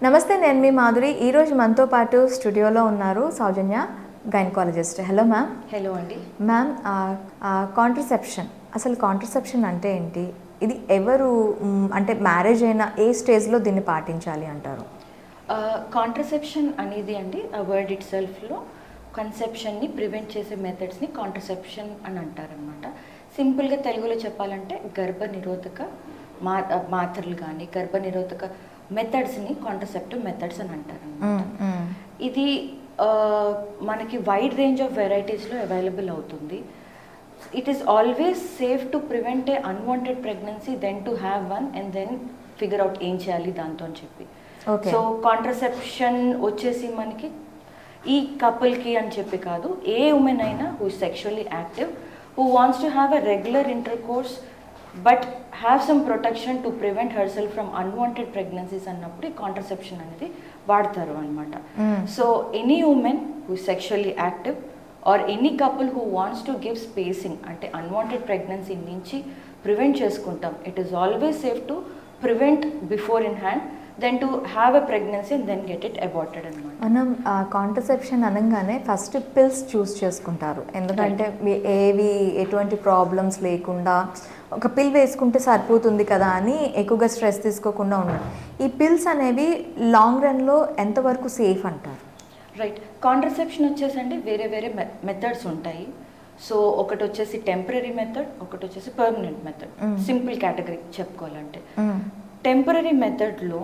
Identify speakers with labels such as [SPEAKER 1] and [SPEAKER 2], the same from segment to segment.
[SPEAKER 1] నమస్తే, నేను మీ మాధురి. ఈరోజు మనతో పాటు స్టూడియోలో ఉన్నారు సౌజన్య, గైనకాలజిస్ట్. Hello ma'am.
[SPEAKER 2] హలో అండి.
[SPEAKER 1] మ్యామ్, కాంట్రసెప్షన్, అసలు కాంట్రసెప్షన్ అంటే ఏంటి? ఇది ఎవరు అంటే మ్యారేజ్ అయిన ఏ స్టేజ్లో దీన్ని పాటించాలి అంటారు?
[SPEAKER 2] కాంట్రసెప్షన్ అనేది అండి ఆ వర్డ్ ఇట్ సెల్ఫ్లో కన్సెప్షన్ని ప్రివెంట్ చేసే మెథడ్స్ని కాంట్రసెప్షన్ అని అంటారనమాట. సింపుల్గా తెలుగులో చెప్పాలంటే గర్భ నిరోధక మాత్రలు కానీ గర్భ నిరోధక మెథడ్స్ని కాంట్రసెప్టివ్ మెథడ్స్ అని అంటారనమాట. ఇది మనకి వైడ్ రేంజ్ ఆఫ్ వెరైటీస్లో అవైలబుల్ అవుతుంది. It is always safe to prevent a unwanted pregnancy then to have one and then figure out ఏం చేయాలి దాంతో అని చెప్పి. సో కాంట్రసెప్షన్ వచ్చేసి మనకి ఈ కపుల్కి అని చెప్పి కాదు, ఏ ఉమెన్ అయినా who sexually active, who wants to have a regular intercourse but have some protection to prevent herself from unwanted pregnancies అన్నప్పుడు ఈ కాంట్రసెప్షన్ అనేది వాడతారు అనమాట. So any women who sexually active or any couple who wants to give spacing అంటే unwanted pregnancy నుంచి prevent చేసుకుంటాం. It is always safe to prevent before in hand then to have a pregnancy and then get it aborted అనమాట.
[SPEAKER 1] మనం contraception అనగానే first pills చూస్ చేసుకుంటారు, ఎందుకంటే ఎటువంటి problems లేకుండా ఒక పిల్ వేసుకుంటే సరిపోతుంది కదా అని ఎక్కువగా స్ట్రెస్ తీసుకోకుండా ఉన్నారు. ఈ పిల్స్ అనేవి లాంగ్ రన్లో ఎంతవరకు సేఫ్ అంటారు?
[SPEAKER 2] రైట్. కాంట్రసెప్షన్ వచ్చేసండి వేరే వేరే మెథడ్స్ ఉంటాయి. సో ఒకటి వచ్చేసి టెంపరీ మెథడ్, ఒకటి వచ్చేసి పర్మనెంట్ మెథడ్. సింపుల్ కేటగిరీ చెప్పుకోవాలంటే టెంపరీ మెథడ్లో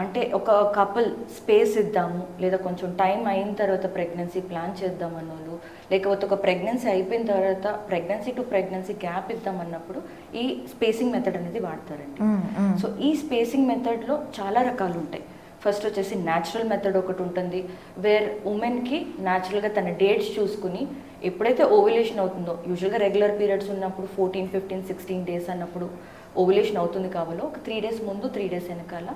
[SPEAKER 2] అంటే ఒక కపుల్ స్పేస్ ఇద్దాము లేదా కొంచెం టైం అయిన తర్వాత ప్రెగ్నెన్సీ ప్లాన్ చేద్దాం అన్నోళ్ళు, లేకపోతే ఒక ప్రెగ్నెన్సీ అయిపోయిన తర్వాత ప్రెగ్నెన్సీ టు ప్రెగ్నెన్సీ గ్యాప్ ఇద్దాం అన్నప్పుడు ఈ స్పేసింగ్ మెథడ్ అనేది వాడతారండి. సో ఈ స్పేసింగ్ మెథడ్లో చాలా రకాలు ఉంటాయి. ఫస్ట్ వచ్చేసి న్యాచురల్ మెథడ్ ఒకటి ఉంటుంది, వేర్ ఉమెన్కి న్యాచురల్గా తన డేట్స్ చూసుకుని ఎప్పుడైతే ఓవ్యులేషన్ అవుతుందో, యూజువల్గా రెగ్యులర్ పీరియడ్స్ ఉన్నప్పుడు 14, 15, 16 డేస్ అన్నప్పుడు ఓవ్యులేషన్ అవుతుంది కావాలో ఒక 3 days ముందు 3 days వెనకాల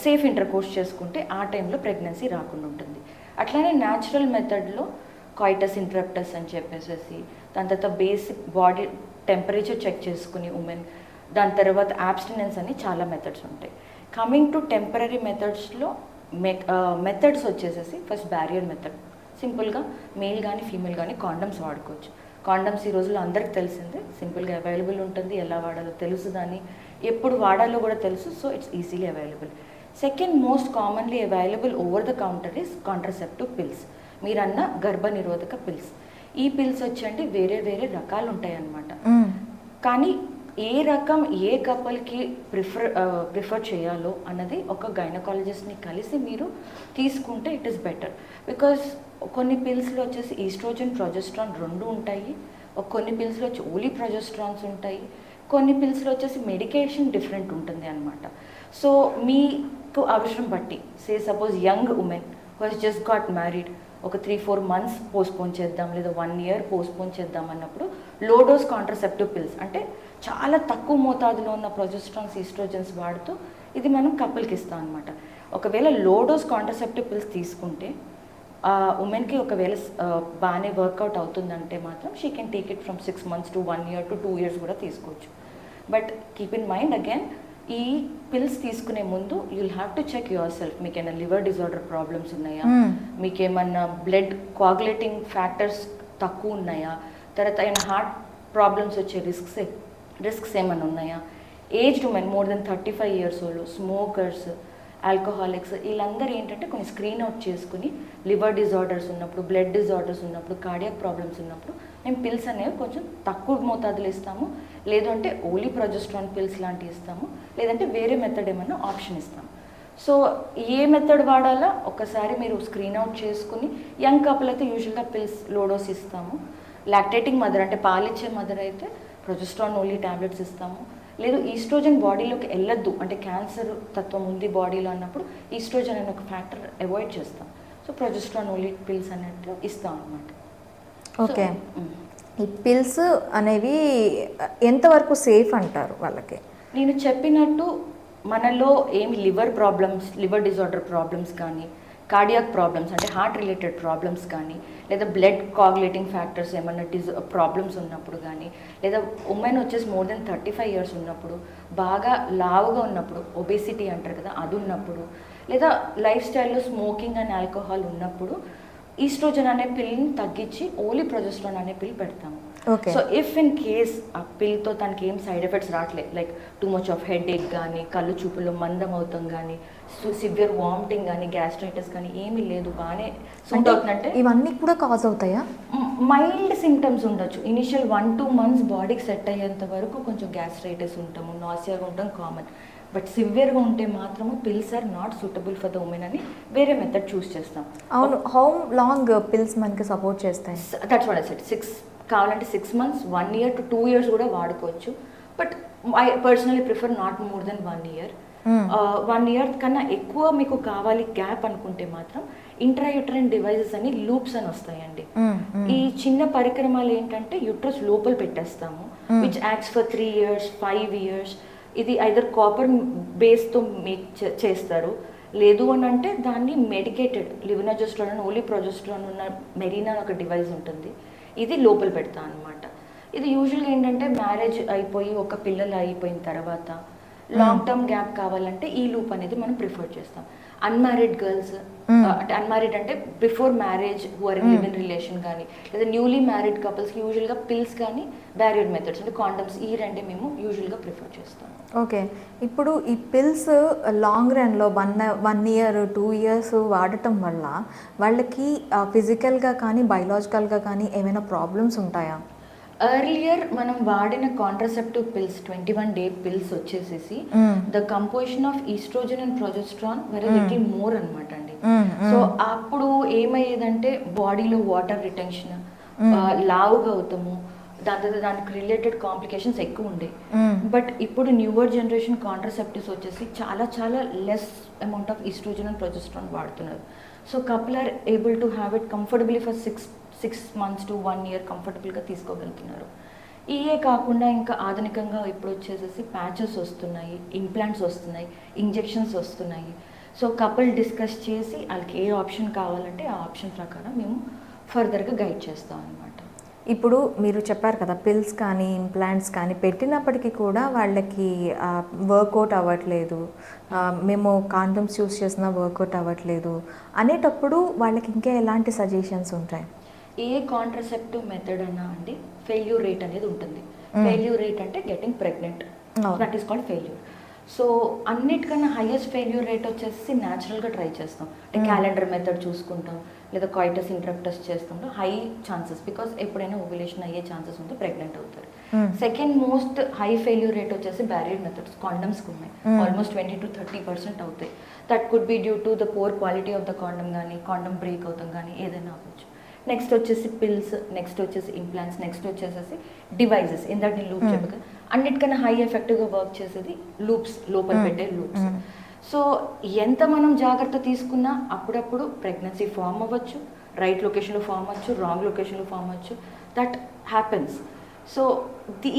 [SPEAKER 2] సేఫ్ ఇంటర్ కోర్స్ చేసుకుంటే ఆ టైంలో ప్రెగ్నెన్సీ రాకుండా ఉంటుంది. అట్లానే న్యాచురల్ మెథడ్లో కాయిటస్ ఇంటరప్టస్ అని చెప్పేసి, దాని తర్వాత బేసిక్ బాడీ టెంపరేచర్ చెక్ చేసుకుని ఉమెన్, దాని తర్వాత యాబ్స్టినెన్స్ అని చాలా మెథడ్స్ ఉంటాయి. కమింగ్ టు టెంపరీ మెథడ్స్లో మెథడ్స్ వచ్చేసేసి ఫస్ట్ బ్యారియర్ మెథడ్. సింపుల్గా మేల్ కానీ ఫీమేల్ కానీ కాండమ్స్ వాడుకోవచ్చు. కాండమ్స్ ఈ రోజుల్లో అందరికి తెలిసిందే, సింపుల్గా అవైలబుల్ ఉంటుంది, ఎలా వాడాలో తెలుసు, దాన్ని ఎప్పుడు వాడాలో కూడా తెలుసు. So it's easily available. Second most commonly available over the counter is contraceptive pills, మీరన్న గర్భ నిరోధక పిల్స్. ఈ పిల్స్ వచ్చండి వేరే వేరే రకాలు ఉంటాయి అన్నమాట. కానీ ఏ రకం ఏ కపుల్కి ప్రిఫర్ చేయాలో అన్నది ఒక గైనకాలజిస్ట్ని కలిసి మీరు తీసుకుంటే ఇట్ ఈస్ బెటర్. బికాజ్ కొన్ని పిల్స్లో వచ్చేసి ఈస్ట్రోజన్ ప్రొజెస్ట్రాన్ రెండు ఉంటాయి, కొన్ని పిల్స్లో వచ్చి ఓన్లీ ప్రొజెస్ట్రాన్స్ ఉంటాయి, కొన్ని పిల్స్లో వచ్చేసి మెడికేషన్ డిఫరెంట్ ఉంటుంది అనమాట. సో మీకు అవసరం బట్టి suppose young women who has just got married, ఒక 3-4 months పోస్ట్పోన్ చేద్దాం లేదా 1 year పోస్ట్పోన్ చేద్దాం అన్నప్పుడు లో డోస్ కాంట్రసెప్టివ్ పిల్స్ అంటే చాలా తక్కువ మోతాదులో ఉన్న ప్రొజెస్ట్రాన్స్ ఈస్ట్రోజన్స్ వాడుతూ ఇది మనం కపుల్కి ఇస్తాం అనమాట. ఒకవేళ లో డోస్ కాంట్రసెప్టివ్ పిల్స్ తీసుకుంటే ఉమెన్కి ఒకవేళ బాగానే వర్కౌట్ అవుతుందంటే మాత్రం she can take it from 6 months to 1 year to 2 years కూడా తీసుకోవచ్చు. But keep in mind again, ఈ పిల్స్ తీసుకునే ముందు you'll have to check yourself. మీకు ఏమైనా లివర్ డిజార్డర్ ప్రాబ్లమ్స్ ఉన్నాయా, మీకు ఏమన్నా బ్లడ్ కోఆగులేటింగ్ ఫ్యాక్టర్స్ తక్కువ ఉన్నాయా, తర్వాత ఏమైనా హార్ట్ ప్రాబ్లమ్స్ వచ్చే రిస్క్స్ ఏమైనా ఉన్నాయా, aged women more than 35 years old, smokers, alcoholics, వీళ్ళందరూ ఏంటంటే కొన్ని స్క్రీన్ అవుట్ చేసుకుని లివర్ డిజార్డర్స్ ఉన్నప్పుడు, బ్లడ్ డిజార్డర్స్ ఉన్నప్పుడు, కార్డియాక్ ప్రాబ్లమ్స్ ఉన్నప్పుడు మేము పిల్స్ అనేవి కొంచెం తక్కువ మోతాదులు ఇస్తాము, లేదంటే ఓన్లీ ప్రొజెస్ట్రాన్ పిల్స్ లాంటివి ఇస్తాము, లేదంటే వేరే మెథడ్ ఏమన్నా ఆప్షన్ ఇస్తాము. సో ఏ మెథడ్ వాడాలా ఒకసారి మీరు స్క్రీన్ అవుట్ చేసుకుని, యంగ్ కపుల్ అయితే యూజువల్గా పిల్స్ లోడోస్ ఇస్తాము, లాక్టేటింగ్ మదర్ అంటే పాలిచ్చే మదర్ అయితే ప్రొజెస్ట్రాన్ ఓన్లీ ట్యాబ్లెట్స్ ఇస్తాము, లేదు ఈస్ట్రోజన్ బాడీలోకి వెళ్ళొద్దు అంటే క్యాన్సర్ తత్వం ఉంది బాడీలో అన్నప్పుడు ఈస్ట్రోజన్ అనే ఒక ఫ్యాక్టర్ అవాయిడ్ చేస్తాం. సో ప్రొజెస్ట్రాన్ ఓన్లీ పిల్స్ అన్నట్టు ఇస్తాం అనమాట.
[SPEAKER 1] ఓకే, ఈ పిల్స్ అనేవి ఎంతవరకు సేఫ్ అంటారు వాళ్ళకి?
[SPEAKER 2] నేను చెప్పినట్టు మనలో ఏమి లివర్ డిజార్డర్ ప్రాబ్లమ్స్ కానీ, కార్డియాక్ ప్రాబ్లమ్స్ అంటే హార్ట్ రిలేటెడ్ ప్రాబ్లమ్స్ కానీ, లేదా బ్లడ్ కోఆగులేటింగ్ ఫ్యాక్టర్స్ ఏమన్నా ప్రాబ్లమ్స్ ఉన్నప్పుడు కానీ, లేదా ఉమెన్ వచ్చేసి మోర్ దెన్ 35 years ఉన్నప్పుడు, బాగా లావుగా ఉన్నప్పుడు, ఒబేసిటీ అంటారు కదా, అది ఉన్నప్పుడు, లేదా లైఫ్ స్టైల్లో స్మోకింగ్ అండ్ ఆల్కహాల్ ఉన్నప్పుడు ఈస్ట్రోజన్ అనే పిల్ని తగ్గించి ఓన్లీ ప్రొజెస్ట్రాన్ అనే పిల్ పెడతాము.
[SPEAKER 1] Okay.
[SPEAKER 2] So if in case ఆ పిల్తో తనకి ఏం సైడ్ ఎఫెక్ట్స్ రావట్లేదు, like too much of headache కానీ, కళ్ళు చూపులో మందం అవుతాం కానీ, సివియర్ వామిటింగ్ కానీ, గ్యాస్ట్రైటిస్ కానీ ఏమీ లేదు, బాగానే సూట్ అవుతుందంటే
[SPEAKER 1] ఇవన్నీ కూడా కాజ్ అవుతాయా?
[SPEAKER 2] మైల్డ్ సిమ్టమ్స్ ఉండొచ్చు. ఇనిషియల్ 1-2 months బాడీకి సెట్ అయ్యేంత వరకు కొంచెం గ్యాస్ట్రైటిస్ ఉంటాము, నాసియాగా ఉంటాం కామన్. బట్ సివియర్గా ఉంటే మాత్రము pills are not suitable for the women అని వేరే మెథడ్ చూస్ చేస్తాం.
[SPEAKER 1] అవును. హౌ లాంగ్ పిల్స్ మనకి సపోర్ట్ చేస్తాయి?
[SPEAKER 2] That's what I said. 6 కావాలంటే 6 months, 1 year to 2 years కూడా వాడుకోవచ్చు. But I personally prefer not more than 1 year. 1 year కన్నా ఎక్కువ మీకు కావాలి గ్యాప్ అనుకుంటే మాత్రం ఇంట్రాయూటరైన్ డివైజెస్ అని లూప్స్ అని వస్తాయండి. ఈ చిన్న పరికరమాలు ఏంటంటే యూట్రస్ లోపల పెట్టేస్తాము, which acts for 3 years, 5 years. ఇది ఐదర్ కాపర్ బేస్తో మేక్ చేస్తారు, లేదు అని అంటే దాన్ని మెడికేటెడ్ లివినోజెస్ట్రాన్ అని ఓన్లీ ప్రొజెస్ట్రాన్ ఉన్న మెరీనా ఒక డివైస్ ఉంటుంది, ఇది లోపల పెడతా అనమాట. ఇది యూజువల్గా ఏంటంటే మ్యారేజ్ అయిపోయి ఒక పిల్లలు అయిపోయిన తర్వాత లాంగ్ టర్మ్ గ్యాప్ కావాలంటే ఈ లూప్ అనేది మనం ప్రిఫర్ చేస్తాం. అన్మ్యారీడ్ గర్ల్స్ అంటే అన్మ్యారీడ్ అంటే before marriage who are live in relation కానీ, లేదా న్యూలీ మ్యారీడ్ కపుల్స్కి యూజువల్గా పిల్స్ కానీ బ్యారియర్ మెథడ్స్ అంటే కాండమ్స్ ఈ రెండే మేము యూజువల్గా ప్రిఫర్ చేస్తాం.
[SPEAKER 1] ఓకే. ఇప్పుడు ఈ పిల్స్ లాంగ్ రన్లో 1 year 2 years వాడటం వల్ల వాళ్ళకి ఫిజికల్గా కానీ బయలాజికల్గా కానీ ఏమైనా ప్రాబ్లమ్స్ ఉంటాయా?
[SPEAKER 2] ఎర్లియర్ మనం వాడిన కాంట్రసెప్టివ్ పిల్స్ 21 day పిల్స్ వచ్చేసేసి the composition of oestrogen and progesterone very little more అనమాట అండి. సో అప్పుడు ఏమయ్యేదంటే బాడీలో వాటర్ రిటెన్షన్, లావుగా అవుతాము, దానికి రిలేటెడ్ కాంప్లికేషన్స్ ఎక్కువ ఉండే. బట్ ఇప్పుడు న్యూవర్ జనరేషన్ కాంట్రసెప్టివ్స్ వచ్చేసి చాలా చాలా less amount of oestrogen and progesterone వాడుతున్నారు. So couple are able to have it comfortably for 6 months to 1 year కంఫర్టబుల్గా తీసుకోగలుగుతున్నారు. ఇవే కాకుండా ఇంకా ఆధునికంగా ఇప్పుడు వచ్చేసేసి ప్యాచెస్ వస్తున్నాయి, ఇంప్లాంట్స్ వస్తున్నాయి, ఇంజెక్షన్స్ వస్తున్నాయి. సో కపుల్ డిస్కస్ చేసి వాళ్ళకి ఏ ఆప్షన్ కావాలంటే ఆ ఆప్షన్ ప్రకారం మేము ఫర్దర్గా గైడ్ చేస్తాం అనమాట.
[SPEAKER 1] ఇప్పుడు మీరు చెప్పారు కదా, పిల్స్ కానీ ఇంప్లాంట్స్ కానీ పెట్టినప్పటికీ కూడా వాళ్ళకి వర్కౌట్ అవ్వట్లేదు, మేము కాండమ్స్ యూస్ చేసినా వర్కౌట్ అవ్వట్లేదు అనేటప్పుడు వాళ్ళకి ఇంకా ఎలాంటి సజెషన్స్ ఉంటాయి?
[SPEAKER 2] ఏ కాంట్రసెప్టివ్ మెథడ్ అన్నా అండి ఫెయిల్యూర్ రేట్ అనేది ఉంటుంది. ఫెయిల్యూర్ రేట్ అంటే getting pregnant, that is called failure. So అన్నిటికన్నా హైయెస్ట్ ఫెయిల్యూర్ రేట్ వచ్చేసి న్యాచురల్గా ట్రై చేస్తాం, అంటే క్యాలెండర్ మెథడ్ చూసుకుంటాం, లేదా కాయిటస్ ఇంటరప్టస్ చేస్తుంటాం. హై ఛాన్సెస్, బికాస్ ఎప్పుడైనా ఓవ్యులేషన్ అయ్యే ఛాన్సెస్ ఉంటే ప్రెగ్నెంట్ అవుతారు. Second most high failure rate వచ్చేసి బ్యారియర్ మెథడ్స్, కాండమ్స్కి ఉన్నాయి, ఆల్మోస్ట్ 20 to 30% అవుతాయి. That could be due to the pour quality of the condom కానీ, కాండమ్ బ్రేక్ అవుతాం కానీ, ఏదైనా అవ్వచ్చు. నెక్స్ట్ వచ్చేసి పిల్స్, నెక్స్ట్ వచ్చేసి ఇంప్లాంట్స్, నెక్స్ట్ వచ్చేసి డివైజెస్. ఇందాక నేను లూప్ చెప్పగా అన్నిటికన్నా హై ఎఫెక్టివ్గా వర్క్ చేసేది లూప్స్, లోపల పెట్టే లూప్స్. సో ఎంత మనం జాగ్రత్త తీసుకున్నా అప్పుడప్పుడు ప్రెగ్నెన్సీ ఫామ్ అవ్వచ్చు, రైట్ లొకేషన్లో ఫామ్ అవ్వచ్చు, రాంగ్ లొకేషన్లో ఫామ్ అవ్వచ్చు, దట్ హ్యాపెన్స్. సో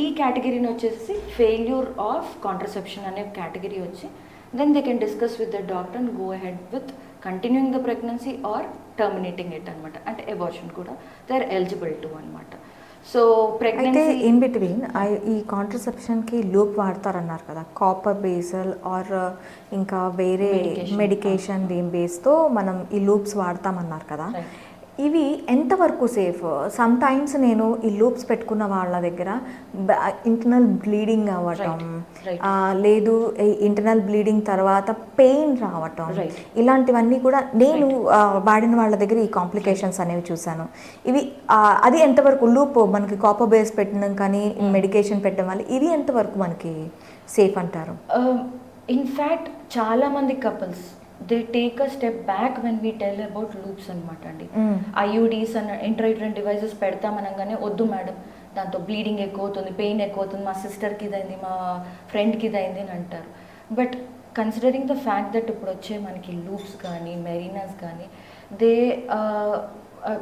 [SPEAKER 2] ఈ కేటగిరీని వచ్చేసి ఫెయిల్యూర్ ఆఫ్ కాంట్రసెప్షన్ అనే కేటగిరీ వచ్చి then they can discuss with the doctor and go ahead with continuing the pregnancy or terminating it అనమాట. అంటే అబార్షన్ కూడా దే ఆర్ ఎలిజిబుల్ టు అనమాట. సో ప్రెగ్నెన్సీ
[SPEAKER 1] ఇన్ బిట్వీన్ ఈ కాంట్రసెప్షన్కి లూప్ వాడతారన్నారు కదా, copper basal are ఇంకా వేరే మెడికేషన్ దీని బేస్తో మనం ఈ లూప్స్ వాడతామన్నారు కదా, ఇవి ఎంతవరకు సేఫ్? సమ్ టైమ్స్ నేను ఈ లూప్స్ పెట్టుకున్న వాళ్ళ దగ్గర ఇంటర్నల్ బ్లీడింగ్ అవ్వటం, లేదు ఇంటర్నల్ బ్లీడింగ్ తర్వాత పెయిన్ రావటం, ఇలాంటివన్నీ కూడా నేను వాడిన వాళ్ళ దగ్గర ఈ కాంప్లికేషన్స్ అనేవి చూశాను. ఇవి అది ఎంతవరకు లూప్ మనకి కాపర్ బేస్ పెట్టడం కానీ మెడికేషన్ పెట్టడం వల్ల ఇది ఎంతవరకు మనకి సేఫ్ అంటారు?
[SPEAKER 2] ఇన్ఫ్యాక్ట్ చాలామంది couples they take a step back when we tell about loops అనమాట అండి. ఐయుడీస్ అండ్ ఇంట్రాయూటరైన్ డివైజెస్ పెడతామనగానే వద్దు మేడం, దాంతో బ్లీడింగ్ ఎక్కువ అవుతుంది, పెయిన్ ఎక్కువ అవుతుంది, మా సిస్టర్కి ఇదైంది, మా ఫ్రెండ్కి ఇదైంది అని అంటారు. But considering the fact that ఇప్పుడు వచ్చే మనకి లూప్స్ కానీ మెరీనాస్ కానీ దే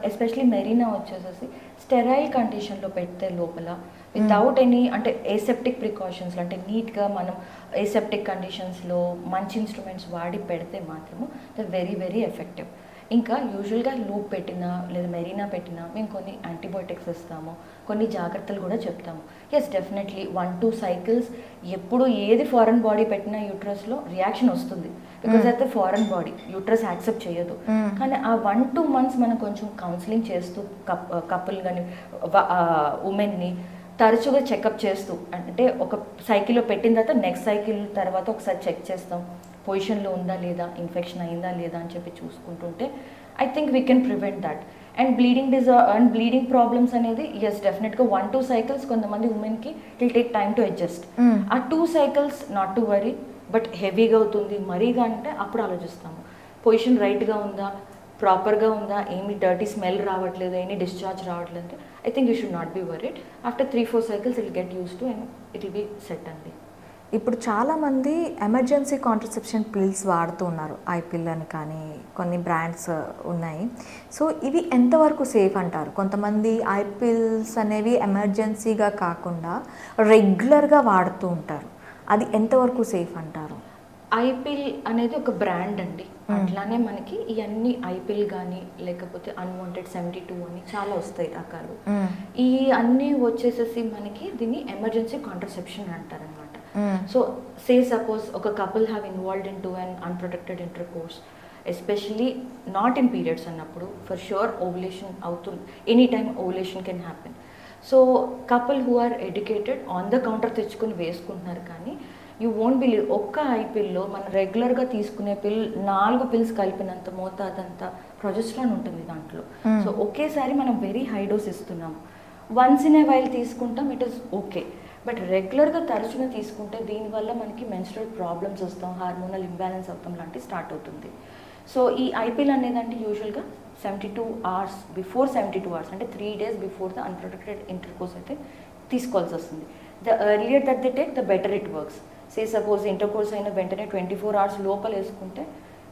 [SPEAKER 2] ఎస్పెషలీ మెరీనా వచ్చేసేసి స్టెరైల్ కండిషన్లో పెడితే లోపల వితౌట్ ఎనీ అంటే ఏసెప్టిక్ ప్రికాషన్స్, అంటే నీట్గా మనం ఏసెప్టిక్ కండిషన్స్లో మంచి ఇన్స్ట్రుమెంట్స్ వాడి పెడితే మాత్రము ద వెరీ వెరీ ఎఫెక్టివ్. ఇంకా యూజువల్గా లూప్ పెట్టినా లేదా మెరీనా పెట్టినా మేము కొన్ని యాంటీబయోటిక్స్ ఇస్తాము, కొన్ని జాగ్రత్తలు కూడా చెప్తాము. ఎస్, డెఫినెట్లీ 1-2 సైకిల్స్ ఎప్పుడు ఏది ఫారెన్ బాడీ పెట్టినా యూట్రస్లో రియాక్షన్ వస్తుంది, బికాజ్ అయితే ఫారెన్ బాడీ యూట్రస్ యాక్సెప్ట్ చేయదు. కానీ ఆ 1-2 మంత్స్ మనం కొంచెం కౌన్సిలింగ్ చేస్తూ కపుల్ కానీ ఉమెన్ని తరచుగా చెకప్ చేస్తూ, అంటే ఒక సైకిల్లో పెట్టిన తర్వాత నెక్స్ట్ సైకిల్ తర్వాత ఒకసారి చెక్ చేస్తాం, పొజిషన్లో ఉందా లేదా, ఇన్ఫెక్షన్ అయిందా లేదా అని చెప్పి చూసుకుంటుంటే I think we can prevent that. And bleeding problems అనేది ఎస్ డెఫినెట్గా 1-2 సైకిల్స్ కొంతమంది ఉమెన్కి will take time to adjust. ఆ 2 cycles not to worry, but హెవీగా అవుతుంది మరీగా అంటే అప్పుడు ఆలోచిస్తాము పొజిషన్ రైట్గా ఉందా, ప్రాపర్గా ఉందా, ఏమి డర్టీ స్మెల్ రావట్లేదు, ఏమి డిశ్చార్జ్ రావట్లేదు అంటే I think you should not be worried. After 3-4 cycles it get use to and it will be set అండి.
[SPEAKER 1] ఇప్పుడు చాలామంది ఎమర్జెన్సీ కాంట్రసెప్షన్ పిల్స్ వాడుతూ ఉన్నారు, ఐ పిల్ అని కానీ కొన్ని బ్రాండ్స్ ఉన్నాయి. సో ఇవి ఎంతవరకు సేఫ్ అంటారు? కొంతమంది ఐ పిల్స్ అనేవి ఎమర్జెన్సీగా కాకుండా రెగ్యులర్గా వాడుతూ ఉంటారు, అది ఎంతవరకు సేఫ్ అంటారు?
[SPEAKER 2] ఐపిల్ అనేది ఒక బ్రాండ్ అండి. అట్లానే మనకి ఇవన్నీ ఐపిల్ కానీ లేకపోతే అన్వాంటెడ్ 72 అని చాలా వస్తాయి రకాలు. ఈ అన్నీ వచ్చేసేసి మనకి దీన్ని ఎమర్జెన్సీ కాంట్రసెప్షన్ అంటారనమాట. సో సే సపోజ్ ఒక couple have involved in to un unprotected intercourse, especially not in periods అన్నప్పుడు ఫర్ ష్యూర్ ఓవులేషన్ అవుతుంది, any time ovulation can happen. So couple who are educated on the counter తెచ్చుకొని వేసుకుంటున్నారు, కానీ you won't believe ఒక్క ఐ పిల్లో మనం రెగ్యులర్గా తీసుకునే 4 పిల్స్ కలిపినంత మోతాదంతా ప్రొజెస్ట్రాన్ ఉంటుంది దాంట్లో. సో ఒకేసారి మనం వెరీ హై డోస్ ఇస్తున్నాం, వన్స్ ఇన్ ఏ వైల్ తీసుకుంటాం, ఇట్ ఈస్ ఓకే. బట్ రెగ్యులర్గా తరచుగా తీసుకుంటే దీనివల్ల మనకి మెన్స్ట్రల్ ప్రాబ్లమ్స్ వస్తాం, హార్మోనల్ ఇంబ్యాలెన్స్ అవుతాం లాంటివి స్టార్ట్ అవుతుంది. సో ఈ ఐపిల్ అనేదంటే యూజువల్గా 72 hours బిఫోర్ 72 hours అంటే 3 days before the unprotected intercourse అయితే తీసుకోవాల్సి వస్తుంది. The earlier that they take the better it works. Say suppose intercourse అయిన వెంటనే 24 hours లోపల వేసుకుంటే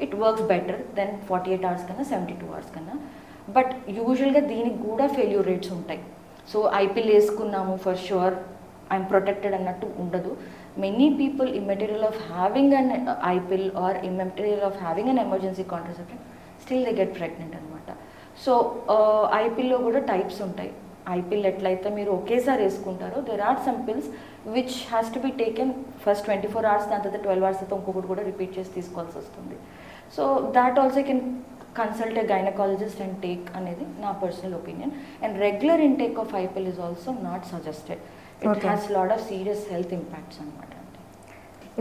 [SPEAKER 2] it works better then 48 hours కన్నా 72 hours కన్నా. బట్ యూజువల్గా దీనికి కూడా ఫెయిల్యూర్ రేట్స్ ఉంటాయి. సో ఐపిల్ వేసుకున్నాము ఫర్ ష్యూర్ ఐఎమ్ ప్రొటెక్టెడ్ అన్నట్టు ఉండదు. Many people immaterial of having an i pill or immaterial of having an emergency contraception still they get pregnant అనమాట. సో ఐపిల్లో కూడా టైప్స్ ఉంటాయి. ఐపిల్ ఎట్లయితే మీరు ఒకేసారి వేసుకుంటారో there are some pills which has to be taken first 24 hours, దాని తర్వాత 12 hours అయితే ఇంకొకటి కూడా రిపీట్ చేసి తీసుకోవాల్సి వస్తుంది. So that also can consult a gynaecologist and take అనేది నా personal opinion. And regular intake of i pill is also not suggested. It has lot of serious health impacts అనమాట.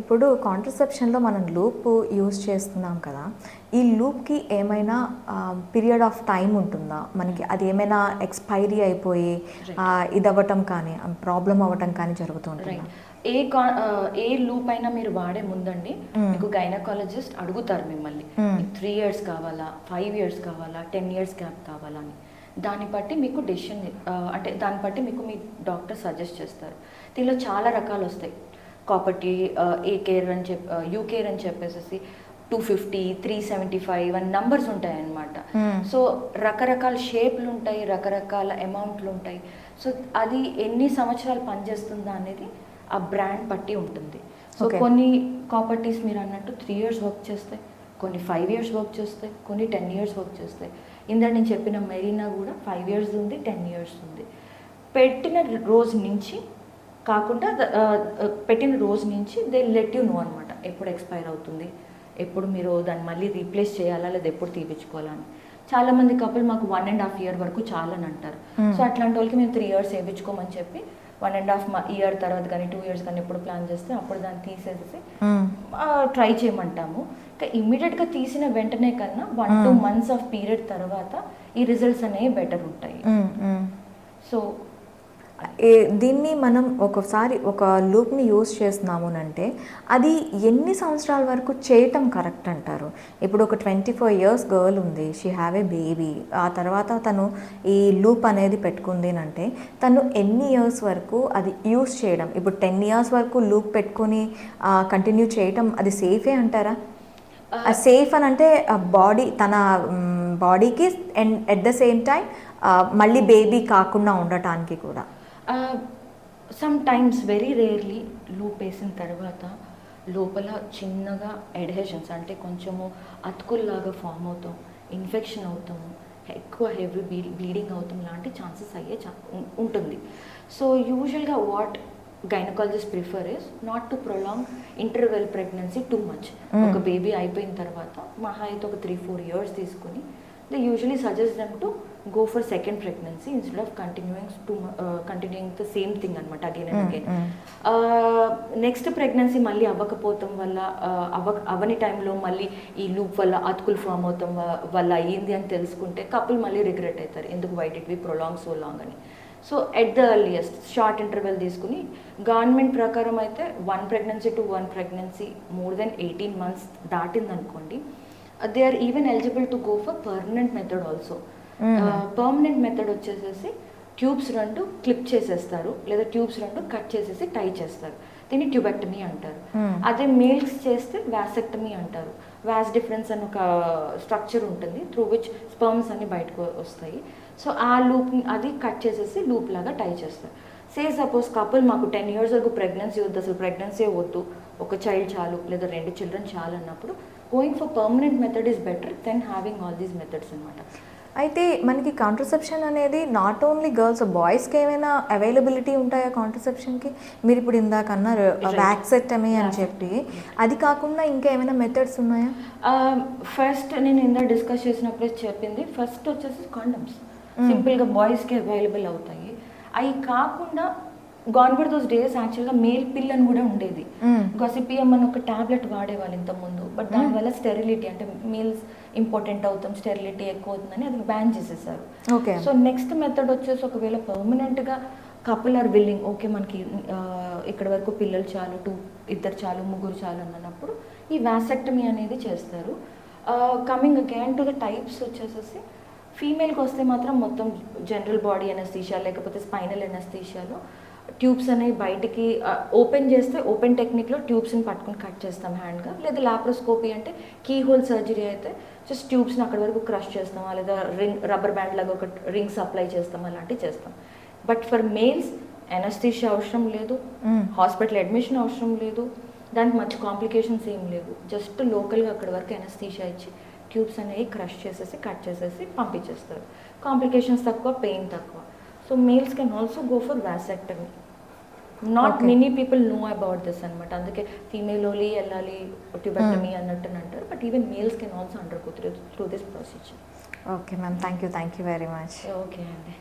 [SPEAKER 1] ఇప్పుడు కాంట్రసెప్షన్లో మనం లూప్ యూజ్ చేస్తున్నాం కదా, ఈ లూప్కి ఏమైనా పీరియడ్ ఆఫ్ టైం ఉంటుందా? మనకి అది ఏమైనా ఎక్స్పైరీ అయిపోయి ఇది అవ్వటం కానీ ప్రాబ్లం అవ్వటం కానీ జరుగుతుంటుంది?
[SPEAKER 2] ఏ లూప్ అయినా మీరు వాడే ముందండి మీకు గైనకాలజిస్ట్ అడుగుతారు మిమ్మల్ని 3 years కావాలా, 5 years కావాలా, 10 years గ్యాప్ కావాలా అని. దాన్ని బట్టి మీకు డెసిషన్ అంటే దాన్ని బట్టి మీకు మీ డాక్టర్ సజెస్ట్ చేస్తారు. దీనిలో చాలా రకాలు వస్తాయి. కాపర్టీ, ఏ కేర్ అని యూ కేర్ అని చెప్పేసి 250, 375 అని నంబర్స్ ఉంటాయి అన్నమాట. సో రకరకాల షేప్లు ఉంటాయి, రకరకాల అమౌంట్లు ఉంటాయి. సో అది ఎన్ని సంవత్సరాలు పనిచేస్తుందా అనేది ఆ బ్రాండ్ బట్టి ఉంటుంది. సో కొన్ని కాపర్టీస్ మీరు అన్నట్టు 3 years వర్క్ చేస్తాయి, కొన్ని 5 years వర్క్ చేస్తాయి, కొన్ని 10 years వర్క్ చేస్తాయి. ఇందా నేను చెప్పిన మెరీనా కూడా 5 years ఉంది, 10 years ఉంది. పెట్టిన రోజు నుంచి కాకుండా పెట్టిన రోజు నుంచి దే లెట్ యూ నో అనమాట ఎప్పుడు ఎక్స్పైర్ అవుతుంది, ఎప్పుడు మీరు దాన్ని మళ్ళీ రీప్లేస్ చేయాలా లేదా ఎప్పుడు తీపించుకోవాలని. చాలామంది కపుల్ మాకు 1.5 year వరకు చాలని అంటారు. సో అట్లాంటి వాళ్ళకి మేము 3 years వేయించుకోమని చెప్పి 1.5 year తర్వాత కానీ 2 years కానీ ఎప్పుడు ప్లాన్ చేస్తే అప్పుడు దాన్ని తీసేసి ట్రై చేయమంటాము. ఇంకా ఇమ్మీడియట్గా తీసిన వెంటనే కన్నా 1-2 months ఆఫ్ పీరియడ్ తర్వాత ఈ రిజల్ట్స్ అనేవి బెటర్ ఉంటాయి. సో
[SPEAKER 1] దీన్ని మనం ఒకసారి ఒక లూప్ని యూజ్ చేస్తున్నాము అంటే అది ఎన్ని సంవత్సరాల వరకు చేయటం కరెక్ట్ అంటారు? ఇప్పుడు ఒక 24 years గర్ల్ ఉంది, షీ హ్యావ్ ఏ బేబీ, ఆ తర్వాత తను ఈ లూప్ అనేది పెట్టుకుంది అంటే తను ఎన్ని ఇయర్స్ వరకు అది యూజ్ చేయడం? ఇప్పుడు 10 years వరకు లూప్ పెట్టుకొని కంటిన్యూ చేయటం అది సేఫే అంటారా? సేఫ్ అని అంటే బాడీ తన బాడీకి and at the same time మళ్ళీ బేబీ కాకుండా ఉండటానికి కూడా.
[SPEAKER 2] Some times very rarely loop వేసిన తర్వాత లోపల చిన్నగా ఎడ్హెషన్స్ అంటే కొంచెము అతుకుల్లాగా ఫామ్ అవుతాం. ఇన్ఫెక్షన్ అవుతాము, ఎక్కువ హెవీ బ్లీడింగ్ అవుతాం లాంటి ఛాన్సెస్ అయ్యే ఉంటుంది. సో యూజువల్గా what gynaecologist prefer is not to prolong interval pregnancy too much. ఒక బేబీ అయిపోయిన తర్వాత మహా అయితే ఒక 3-4 years తీసుకుని they usually suggest them to go for second pregnancy instead of continuing the same thing అనమాట again and again. Next pregnancy మళ్ళీ అవ్వకపోవటం వల్ల అవని టైంలో మళ్ళీ ఈ లూప్ వల్ల అతుకులు ఫామ్ అవటం వల్ల అయ్యింది అని తెలుసుకుంటే కపుల్ మళ్ళీ రిగ్రెట్ అవుతారు, ఎందుకు why did we prolong so long అని. So at the earliest short interval తీసుకుని గవర్నమెంట్ ప్రకారం అయితే 1 pregnancy to 1 pregnancy more than 18 months దాటిందనుకోండి, they are even eligible to go for permanent method also. Permanent method వచ్చేసేసి tubes 2 clip చేసేస్తారు, లేదా tubes 2 cut చేసేసి టై చేస్తారు, దీన్ని ట్యూబెక్టమీ అంటారు. అదే మేల్స్ చేస్తే వ్యాసెక్టమీ అంటారు. వ్యాస్ డిఫరెన్స్ అని ఒక స్ట్రక్చర్ ఉంటుంది త్రూ విచ్ స్పర్మ్స్ అన్ని బయటకు వస్తాయి. సో ఆ లూప్ని అది కట్ చేసేసి లూప్ లాగా టై చేస్తారు. సే సపోజ్ కపుల్ మాకు 10 years వరకు ప్రెగ్నెన్సీ వద్దు, అసలు ప్రెగ్నెన్సీ వద్దు, ఒక చైల్డ్ చాలు లేదా 2 children చాలు అన్నప్పుడు going for permanent method is better then having all these methods అనమాట.
[SPEAKER 1] అయితే మనకి కాంట్రసెప్షన్ అనేది నాట్ ఓన్లీ గర్ల్స్, బాయ్స్కి ఏమైనా అవైలబిలిటీ ఉంటాయా కాంట్రసెప్షన్కి? మీరు ఇప్పుడు ఇందాక అన్నారు వ్యాక్సెక్టమీ అని చెప్పి, అది కాకుండా ఇంకా ఏమైనా మెథడ్స్ ఉన్నాయా?
[SPEAKER 2] ఫస్ట్ నేను ఇందా డిస్కస్ చేసినప్పుడే చెప్పింది, ఫస్ట్ వచ్చేసి కాండమ్స్ సింపుల్గా బాయ్స్కి అవైలబుల్ అవుతాయి. అవి కాకుండా గాన్ ఫర్ దోస్ డేస్ యాక్చువల్గా మేల్ పిల్ అని కూడా ఉండేది. గొసిపియం అని ఒక టాబ్లెట్ వాడేవాళ్ళు ఇంతకుముందు, బట్ దానివల్ల స్టెరిలిటీ అంటే మేల్స్ ఇంపార్టెంట్ అవుతాం, స్టెరిలిటీ ఎక్కువ అవుతుందని అది బ్యాన్ చేసేసారు.
[SPEAKER 1] ఓకే.
[SPEAKER 2] సో నెక్స్ట్ మెథడ్ వచ్చేసి ఒకవేళ పర్మనెంట్గా కపుల్ ఆర్ విల్లింగ్, ఓకే మనకి ఇక్కడ వరకు పిల్లలు చాలు, 2 చాలు 3 చాలు అన్నప్పుడు ఈ వ్యాసెక్టమీ అనేది చేస్తారు. Coming again to the types వచ్చేసేసి ఫీమేల్కి వస్తే మాత్రం మొత్తం జనరల్ బాడీ ఎనస్థీషియా లేకపోతే స్పైనల్ ఎనస్థీషియాలో ట్యూబ్స్ అనేవి బయటికి ఓపెన్ చేస్తే ఓపెన్ టెక్నిక్లో ట్యూబ్స్ని పట్టుకుని కట్ చేస్తాం హ్యాండ్గా, లేదా లాప్రోస్కోపీ అంటే కీ హోల్ సర్జరీ అయితే జస్ట్ ట్యూబ్స్ని అక్కడి వరకు క్రష్ చేస్తాం, లేదా రబ్బర్ బ్యాండ్ లాగా ఒక రింగ్స్ అప్లై చేస్తాం, అలాంటివి చేస్తాం. బట్ ఫర్ మేల్స్ ఎనస్థీషియా అవసరం లేదు, హాస్పిటల్ అడ్మిషన్ అవసరం లేదు, దానికి మంచి కాంప్లికేషన్స్ ఏం లేవు, జస్ట్ లోకల్గా అక్కడి వరకు ఎనస్థీషియా ఇచ్చి ట్యూబ్స్ అనేవి క్రష్ చేసేసి కట్ చేసేసి పంపించేస్తారు. కాంప్లికేషన్స్ తక్కువ, పెయిన్ తక్కువ. So males can also go for vasectomy. Not many people know about this అనమాట, అందుకే ఫీమేల్ ఓన్లీ వెళ్ళాలి ట్యూబెక్టమీ అన్నట్టు అంటారు, but even males can also undergo through this procedure.
[SPEAKER 1] Okay ma'am, thank you very much.
[SPEAKER 2] Okay అండి.